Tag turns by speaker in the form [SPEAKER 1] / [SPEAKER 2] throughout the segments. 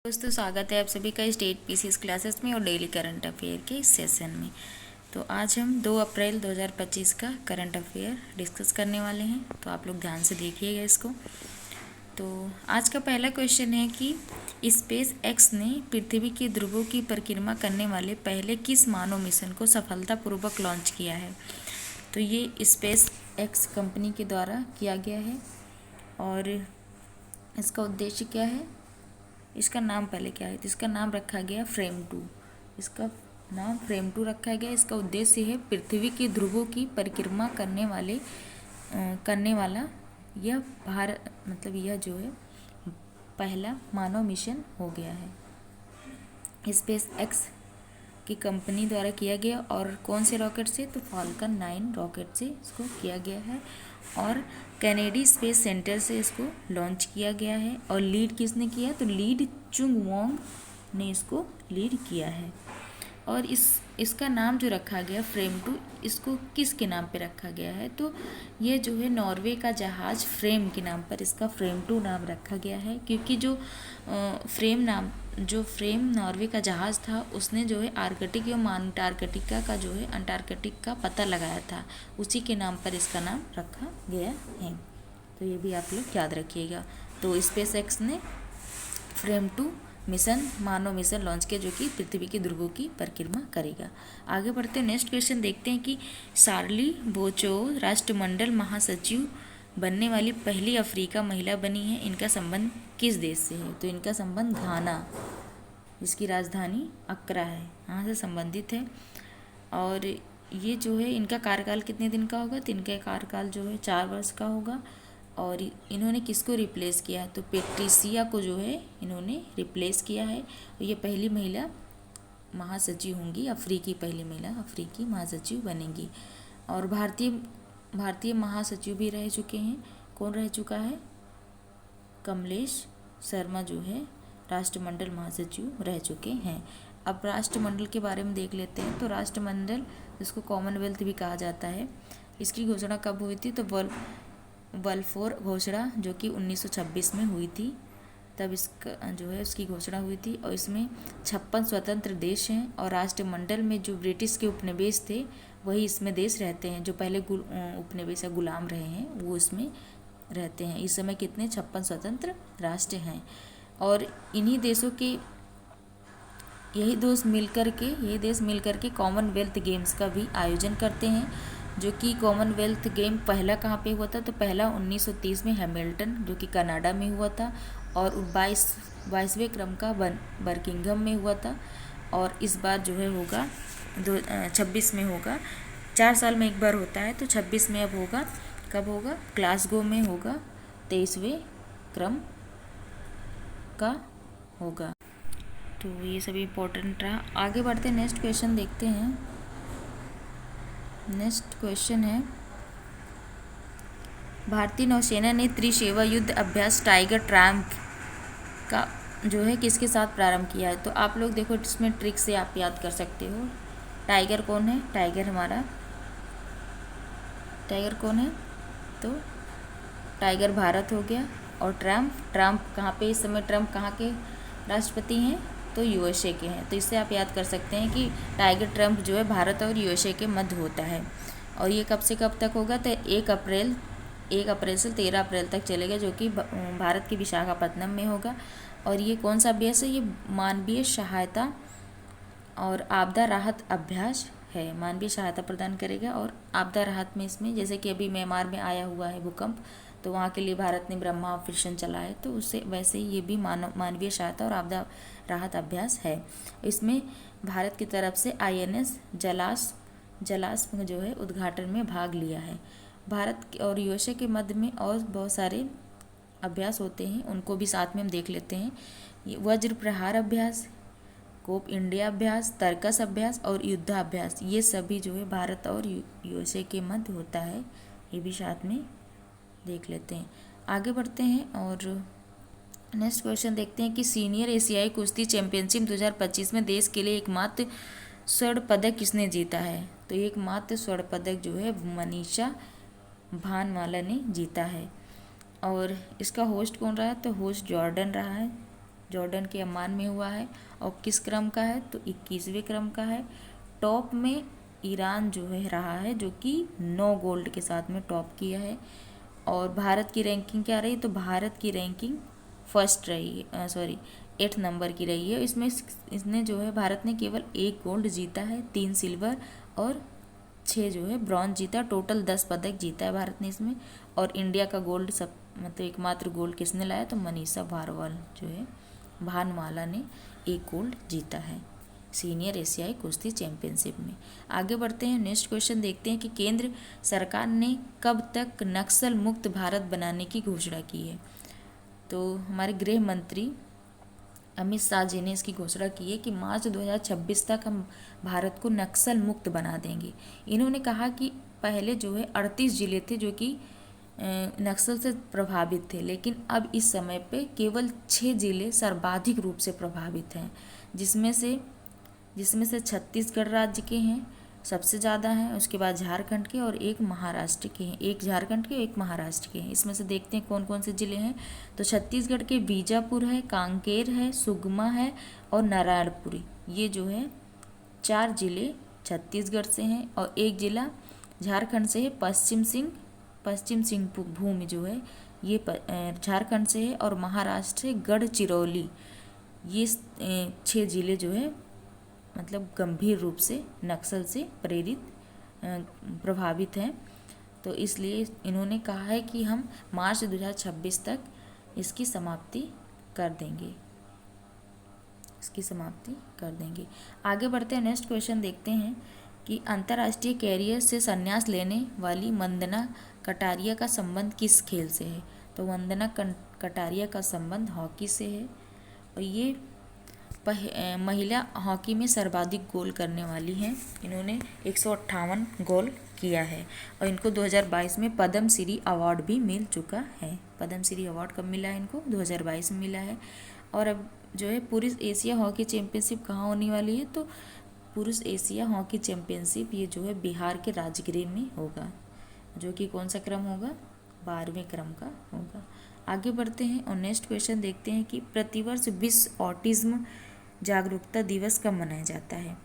[SPEAKER 1] दोस्तों, स्वागत है आप सभी का स्टेट पीसीएस क्लासेस में और डेली करंट अफेयर के इस सेशन में। तो आज हम 2 अप्रैल 2025 का करंट अफेयर डिस्कस करने वाले हैं, तो आप लोग ध्यान से देखिएगा इसको। तो आज का पहला क्वेश्चन है कि स्पेस एक्स ने पृथ्वी के ध्रुवों की परिक्रमा करने वाले पहले किस मानव मिशन को सफलतापूर्वक लॉन्च किया है। तो ये स्पेस एक्स कंपनी के द्वारा किया गया है और इसका उद्देश्य क्या है, इसका नाम पहले क्या है। तो इसका नाम रखा गया फ्रेम 2। इसका नाम फ्रेम 2 रखा गया। इसका उद्देश्य है पृथ्वी के ध्रुवों की परिक्रमा करने वाला यह यह जो है पहला मानव मिशन हो गया है। स्पेस एक्स की कंपनी द्वारा किया गया और कौन से रॉकेट से, तो फाल्कन 9 रॉकेट से इसको किया गया है और कैनेडी स्पेस सेंटर से इसको लॉन्च किया गया है। और लीड किसने किया, तो लीड चुंग वोंग ने इसको लीड किया है। और इसका नाम जो रखा गया फ्रेम 2, इसको किसके नाम पे रखा गया है, तो ये जो है नॉर्वे का जहाज़ फ्रेम के नाम पर इसका फ्रेम 2 नाम रखा गया है। क्योंकि जो फ्रेम नॉर्वे का जहाज़ था, उसने जो है आर्कटिक एवं अंटार्कटिका का जो है अंटार्कटिक का पता लगाया था, उसी के नाम पर इसका नाम रखा गया है। तो ये भी आप लोग याद रखिएगा। तो स्पेस एक्स ने फ्रेम 2 मानव मिशन लॉन्च किया, जो कि पृथ्वी के ध्रुवों की परिक्रमा करेगा। आगे बढ़ते हैं, नेक्स्ट क्वेश्चन देखते हैं कि शार्ली बोचो राष्ट्रमंडल महासचिव बनने वाली पहली अफ्रीका महिला बनी है। इनका संबंध किस देश से है, तो इनका संबंध घाना, जिसकी राजधानी अक्रा है, यहाँ से संबंधित है। और ये जो है इनका कार्यकाल कितने दिन का होगा, तो इनका कार्यकाल जो है 4 वर्ष का होगा। और इन्होंने किसको रिप्लेस किया है, तो पेट्रिसिया को जो है इन्होंने रिप्लेस किया है। ये पहली महिला महासचिव होंगी, पहली महिला अफ्रीकी महासचिव बनेंगी। और भारतीय महासचिव भी रह चुके हैं। कौन रह चुका है, कमलेश शर्मा जो है राष्ट्रमंडल महासचिव रह चुके हैं। अब राष्ट्रमंडल के बारे में देख लेते हैं। तो राष्ट्रमंडल, जिसको कॉमनवेल्थ भी कहा जाता है, इसकी घोषणा कब हुई थी, तो बल्फोर घोषणा जो कि 1926 में हुई थी, तब इसका जो है उसकी घोषणा हुई थी। और इसमें 56 स्वतंत्र देश हैं और राष्ट्रमंडल में जो ब्रिटिश के उपनिवेश थे वही इसमें देश रहते हैं। जो पहले उपनिवेश गुलाम रहे हैं वो इसमें रहते हैं। इस समय कितने 56 स्वतंत्र राष्ट्र हैं। और इन्हीं देशों के यही देश मिलकर के कॉमनवेल्थ गेम्स का भी आयोजन करते हैं। जो कि कॉमनवेल्थ गेम पहला कहाँ पे हुआ था, तो पहला 1930 में हैमिल्टन, जो कि कनाडा में हुआ था। और 22वें क्रम का बर्किंघम में हुआ था। और इस बार जो है होगा 26 में होगा। 4 साल में एक बार होता है, तो 26 में अब होगा। कब होगा, ग्लासगो में होगा, 23वें क्रम का होगा। तो ये सभी इम्पोर्टेंट रहा। आगे बढ़ते नेक्स्ट क्वेश्चन देखते हैं। नेक्स्ट क्वेश्चन है, भारतीय नौसेना ने त्रिसेवा युद्ध अभ्यास टाइगर ट्रायम्फ का जो है किसके साथ प्रारंभ किया है। तो आप लोग देखो, इसमें ट्रिक से आप याद कर सकते हो। टाइगर कौन है, टाइगर कौन है, तो टाइगर भारत हो गया। और ट्रम्प कहाँ पे, इस समय ट्रम्प कहाँ के राष्ट्रपति हैं, तो यूएसए के हैं। तो इससे आप याद कर सकते हैं कि टाइगर ट्रम्प जो है भारत और यूएसए के मध्य होता है। और ये कब से कब तक होगा, तो 1 अप्रैल से 13 अप्रैल तक चलेगा, जो कि भारत के विशाखापत्तनम में होगा। और ये कौन सा अभ्यास है, ये मानवीय सहायता और आपदा राहत अभ्यास है। मानवीय सहायता प्रदान करेगा और आपदा राहत में इसमें, जैसे कि अभी म्यांमार में आया हुआ है भूकंप, तो वहाँ के लिए भारत ने ब्रह्मा ऑपरेशन चलाया है। तो उससे वैसे ही ये भी मानवीय सहायता और आपदा राहत अभ्यास है। इसमें भारत की तरफ से INS जलाश्व जो है उद्घाटन में भाग लिया है। भारत और यूएसए के मध्य में और बहुत सारे अभ्यास होते हैं, उनको भी साथ में हम देख लेते हैं। ये वज्र प्रहार अभ्यास, कोप इंडिया अभ्यास, तर्कस अभ्यास और युद्धाभ्यास, ये सभी जो है भारत और यूएसए के मध्य होता है। ये भी साथ में देख लेते हैं। आगे बढ़ते हैं और नेक्स्ट क्वेश्चन देखते हैं कि सीनियर एशियाई कुश्ती चैंपियनशिप 2025 में देश के लिए एकमात्र स्वर्ण पदक किसने जीता है। तो एकमात्र स्वर्ण पदक जो है मनीषा भानवाला ने जीता है। और इसका होस्ट कौन रहा है, तो होस्ट जॉर्डन रहा है, जॉर्डन के अम्मान में हुआ है। और किस क्रम का है, तो 21वें क्रम का है। टॉप में ईरान जो है रहा है, जो कि 9 गोल्ड के साथ में टॉप किया है। और भारत की रैंकिंग क्या रही, तो भारत की रैंकिंग फर्स्ट रही है, 8 नंबर की रही है। इसने जो है भारत ने केवल 1 गोल्ड जीता है, 3 सिल्वर और 6 जो है ब्रॉन्ज जीता। टोटल 10 पदक जीता है भारत ने इसमें। और इंडिया का गोल्ड मतलब एकमात्र गोल्ड किसने लाया, तो मनीषा भारवाल जो है भानवाला ने 1 गोल्ड जीता है सीनियर एशियाई कुश्ती चैंपियनशिप में। आगे बढ़ते हैं, नेक्स्ट क्वेश्चन देखते हैं कि केंद्र सरकार ने कब तक नक्सल मुक्त भारत बनाने की घोषणा की है। तो हमारे गृह मंत्री अमित शाह जी ने इसकी घोषणा की है कि मार्च 2026 तक हम भारत को नक्सल मुक्त बना देंगे। इन्होंने कहा कि पहले जो है 38 जिले थे जो कि नक्सल से प्रभावित थे, लेकिन अब इस समय पे केवल 6 जिले सर्वाधिक रूप से प्रभावित हैं, जिसमें से छत्तीसगढ़ राज्य के हैं सबसे ज़्यादा हैं, उसके बाद झारखंड के और एक महाराष्ट्र के हैं, एक झारखंड के और एक महाराष्ट्र के हैं। इसमें से देखते हैं कौन कौन से ज़िले हैं। तो छत्तीसगढ़ के बीजापुर है, कांकेर है, सुकमा है और नारायणपुरी, ये जो है 4 ज़िले छत्तीसगढ़ से हैं। और एक ज़िला झारखंड से है, पश्चिम सिंहभूम जो है ये झारखंड से है। और महाराष्ट्र से गढ़चिरौली, ये 6 ज़िले जो है मतलब गंभीर रूप से नक्सल से प्रभावित हैं। तो इसलिए इन्होंने कहा है कि हम मार्च 2026 तक इसकी समाप्ति कर देंगे। आगे बढ़ते हैं, नेक्स्ट क्वेश्चन देखते हैं कि अंतर्राष्ट्रीय कैरियर से संन्यास लेने वाली वंदना कटारिया का संबंध किस खेल से है। तो वंदना कटारिया का संबंध हॉकी से है। और ये महिला हॉकी में सर्वाधिक गोल करने वाली हैं। इन्होंने 158 गोल किया है। और इनको 2022 में पद्म श्री अवार्ड भी मिल चुका है। पद्म श्री अवार्ड कब मिला है इनको, 2022 में मिला है। और अब जो है पुरुष एशिया हॉकी चैंपियनशिप कहाँ होने वाली है, तो पुरुष एशिया हॉकी चैंपियनशिप ये जो है बिहार के राजगीर में होगा, जो कि कौन सा क्रम होगा, 12वें क्रम का होगा। आगे बढ़ते हैं और नेक्स्ट क्वेश्चन देखते हैं कि प्रतिवर्ष विश्व ऑटिज्म जागरूकता दिवस कब मनाया जाता है।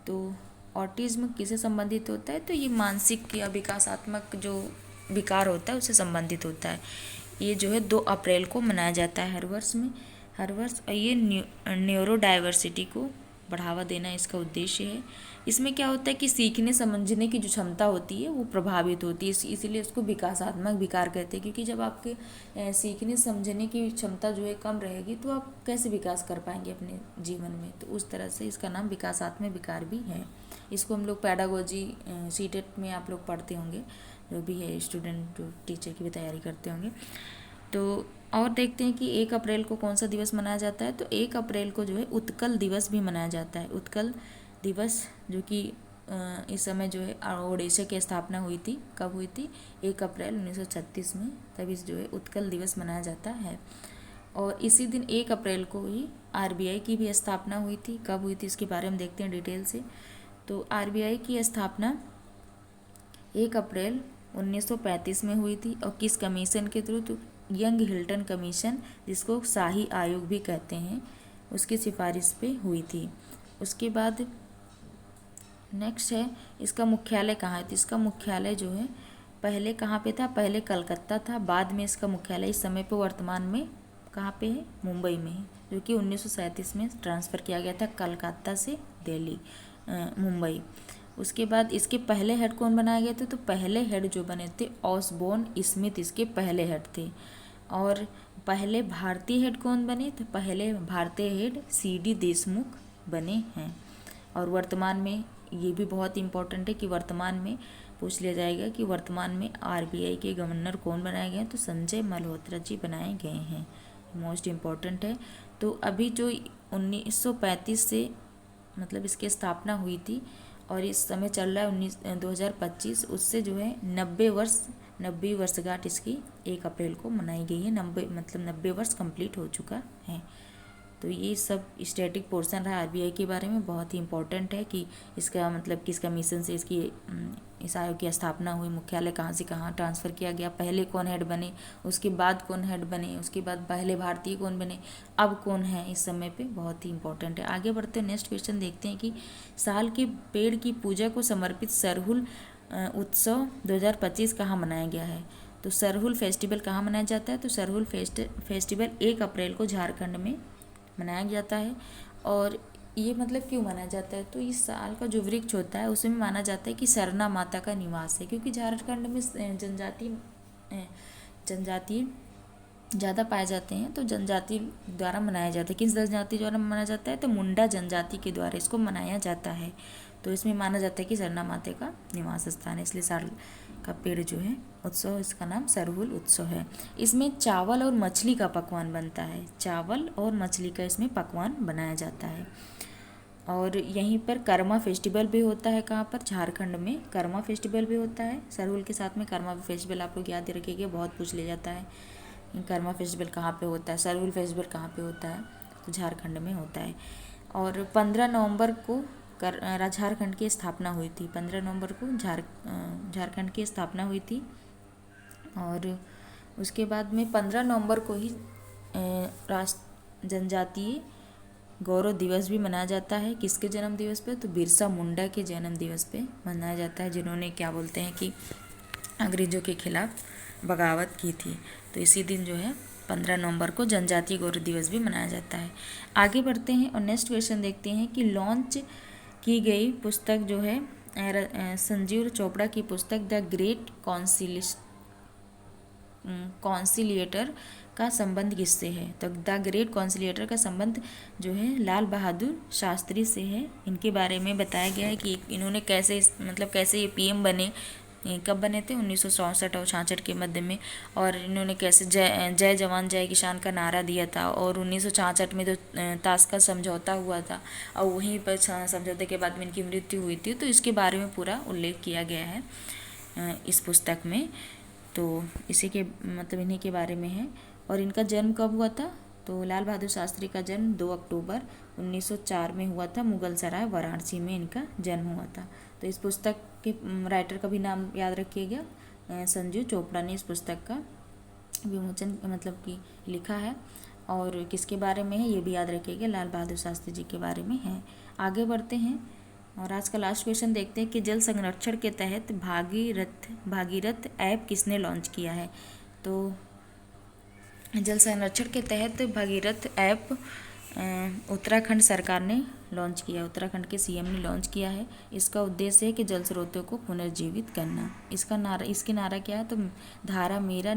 [SPEAKER 1] तो ऑटिज्म किससे संबंधित होता है, तो ये मानसिक या विकासात्मक जो विकार होता है उससे संबंधित होता है। ये जो है 2 अप्रैल को मनाया जाता है हर वर्ष। और ये न्यूरो डाइवर्सिटी को बढ़ावा देना इसका उद्देश्य है। इसमें क्या होता है कि सीखने समझने की जो क्षमता होती है वो प्रभावित होती है, इसीलिए उसको विकासात्मक विकार कहते हैं। क्योंकि जब आपके सीखने समझने की क्षमता जो है कम रहेगी तो आप कैसे विकास कर पाएंगे अपने जीवन में। तो उस तरह से इसका नाम विकासात्मक विकार भी है। इसको हम लोग पैडागोजी सीटेट में आप लोग पढ़ते होंगे, जो भी है स्टूडेंट जो टीचर की भी तैयारी करते होंगे। तो और देखते हैं कि 1 अप्रैल को कौन सा दिवस मनाया जाता है। तो 1 अप्रैल को जो है उत्कल दिवस भी मनाया जाता है। उत्कल दिवस जो कि इस समय जो है ओडिशा की स्थापना हुई थी, कब हुई थी, 1 अप्रैल 1936 में, तभी जो है उत्कल दिवस मनाया जाता है। और इसी दिन 1 अप्रैल को ही आरबीआई की भी स्थापना हुई थी। कब हुई थी इसके बारे में देखते हैं डिटेल से। तो आरबीआई की स्थापना 1 अप्रैल 1935 में हुई थी। और किस कमीशन के थ्रू, तो यंग हिल्टन कमीशन, जिसको शाही आयोग भी कहते हैं, उसकी सिफारिश पे हुई थी। उसके बाद नेक्स्ट है इसका मुख्यालय कहाँ है। तो इसका मुख्यालय जो है पहले कहाँ पे था, पहले कलकत्ता था, बाद में इसका मुख्यालय इस समय पे वर्तमान में कहाँ पे है, मुंबई में है, जो कि 1937 में ट्रांसफ़र किया गया था कलकत्ता से दिल्ली मुंबई। उसके बाद इसके पहले हेड कौन बनाए गए थे, तो पहले हेड जो बने थे ऑसबोर्न स्मिथ इसके पहले हेड थे। और पहले भारतीय हेड कौन बने, तो पहले भारतीय हेड सीडी देशमुख बने हैं। और वर्तमान में ये भी बहुत इम्पोर्टेंट है कि वर्तमान में पूछ लिया जाएगा कि वर्तमान में आरबीआई के गवर्नर कौन बनाए गए हैं, तो संजय मल्होत्रा जी बनाए गए हैं, मोस्ट इम्पॉर्टेंट है। तो अभी जो 1935 से मतलब इसकी स्थापना हुई थी और इस समय चल रहा है 2025, उससे जो है 90 वर्षगांठ इसकी 1 अप्रैल को मनाई गई है। 90 वर्ष कंप्लीट हो चुका है। तो ये सब स्टैटिक पोर्शन रहा आरबीआई के बारे में, बहुत ही इंपॉर्टेंट है कि इसका मतलब किस कमीशन से इस आयोग की स्थापना हुई, मुख्यालय कहाँ से कहाँ ट्रांसफ़र किया गया, पहले कौन हेड बने, उसके बाद कौन हेड बने, उसके बाद पहले भारतीय कौन बने, अब कौन है इस समय पे, बहुत ही इंपॉर्टेंट है। आगे बढ़ते हैं, नेक्स्ट क्वेश्चन देखते हैं कि साल के पेड़ की पूजा को समर्पित सरहुल उत्सव 2025 कहाँ मनाया गया है। तो सरहुल फेस्टिवल कहाँ मनाया जाता है। तो सरहुल फेस्टिवल 1 अप्रैल को झारखंड में मनाया जाता है। और ये मतलब क्यों माना जाता है, तो इस साल का जो वृक्ष होता है उसमें माना जाता है कि सरना माता का निवास है, क्योंकि झारखंड में जनजाति ज़्यादा पाए जाते हैं, तो जनजाति द्वारा मनाया जाता है। किस जनजाति द्वारा मनाया जाता है, तो मुंडा जनजाति के द्वारा इसको मनाया जाता है। तो इसमें माना जाता है कि सरना माता का निवास स्थान है, इसलिए साल का पेड़ जो है उत्सव, इसका नाम सरहुल उत्सव है। इसमें चावल और मछली का पकवान बनता है, चावल और मछली का इसमें पकवान बनाया जाता है। और यहीं पर कर्मा फेस्टिवल भी होता है, कहाँ पर, झारखंड में कर्मा फेस्टिवल भी होता है। सरहुल के साथ में कर्मा फेस्टिवल आप लोग याद रखिएगा, बहुत पूछ लिया जाता है। कर्मा फेस्टिवल कहाँ पे होता है, सरहुल फेस्टिवल कहाँ पे होता है, तो झारखंड में होता है। और 15 नवंबर को झारखंड की स्थापना हुई थी, 15 नवंबर को झारखंड की स्थापना हुई थी। और उसके बाद में 15 नवंबर को ही राष्ट्र जनजातीय गौरव दिवस भी मनाया जाता है। किसके जन्म दिवस पे, तो बिरसा मुंडा के जन्म दिवस पे मनाया जाता है, जिन्होंने क्या बोलते हैं कि अंग्रेज़ों के खिलाफ बगावत की थी। तो इसी दिन जो है 15 नवंबर को जनजातीय गौरव दिवस भी मनाया जाता है। आगे बढ़ते हैं और नेक्स्ट क्वेश्चन देखते हैं कि लॉन्च की गई पुस्तक जो है संजीव चोपड़ा की पुस्तक द ग्रेट कॉन्सिलिएटर का संबंध किससे है। तो द ग्रेट कॉन्सिलिएटर का संबंध जो है लाल बहादुर शास्त्री से है। इनके बारे में बताया गया है कि इन्होंने कैसे कैसे ये पीएम बने, कब बने थे, 1964 और 66 के मध्य में। और इन्होंने कैसे जय जवान जय किसान का नारा दिया था। और 1966 में जो ताश का समझौता हुआ था और वहीं पर समझौते के बाद में इनकी मृत्यु हुई थी, तो इसके बारे में पूरा उल्लेख किया गया है इस पुस्तक में। तो इसी के इन्हीं के बारे में है। और इनका जन्म कब हुआ था, तो लाल बहादुर शास्त्री का जन्म 2 अक्टूबर 1904 में हुआ था, मुगल सराय वाराणसी में इनका जन्म हुआ था। तो इस पुस्तक के राइटर का भी नाम याद रखिएगा, संजीव चोपड़ा ने इस पुस्तक का विमोचन कि लिखा है। और किसके बारे में है ये भी याद रखिएगा, लाल बहादुर शास्त्री जी के बारे में है। आगे बढ़ते हैं और आज का लास्ट क्वेश्चन देखते हैं कि जल संरक्षण के तहत भागीरथ ऐप किसने लॉन्च किया है। तो जल संरक्षण के तहत भागीरथ ऐप उत्तराखंड सरकार ने लॉन्च किया, उत्तराखंड के सीएम ने लॉन्च किया है। इसका उद्देश्य है कि जल स्रोतों को पुनर्जीवित करना। इसके नारा क्या है, तो धारा मेरा,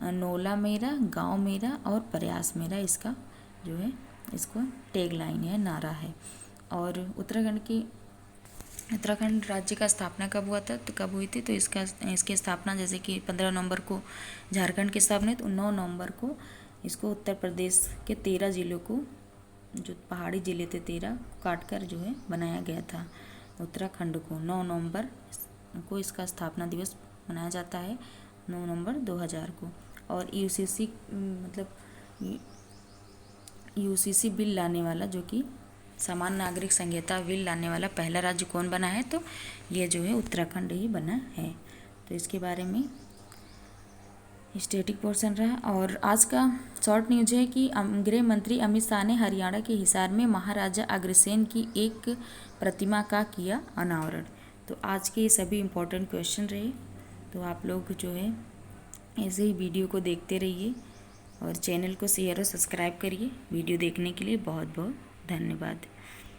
[SPEAKER 1] नोला मेरा, गांव मेरा और प्रयास मेरा, इसका जो है इसको टैग लाइन है, नारा है। और उत्तराखंड राज्य का स्थापना कब हुआ था, तो कब हुई थी, तो इसकी स्थापना जैसे कि 15 नवंबर को झारखंड की स्थापना, तो 9 नवंबर को इसको उत्तर प्रदेश के 13 जिलों को, जो पहाड़ी ज़िले थे 13, काट कर जो है बनाया गया था। उत्तराखंड को 9 नवंबर को इसका स्थापना दिवस मनाया जाता है, 9 नवंबर 2000 को। और यूसीसी बिल लाने वाला, जो कि समान नागरिक संहिता बिल लाने वाला पहला राज्य कौन बना है, तो ये जो है उत्तराखंड ही बना है। तो इसके बारे में स्टैटिक पोर्शन रहा। और आज का शॉर्ट न्यूज है कि गृह मंत्री अमित शाह ने हरियाणा के हिसार में महाराजा अग्रसेन की एक प्रतिमा का किया अनावरण। तो आज के ये सभी इम्पोर्टेंट क्वेश्चन रहे। तो आप लोग जो है ऐसे ही वीडियो को देखते रहिए और चैनल को शेयर और सब्सक्राइब करिए। वीडियो देखने के लिए बहुत बहुत धन्यवाद।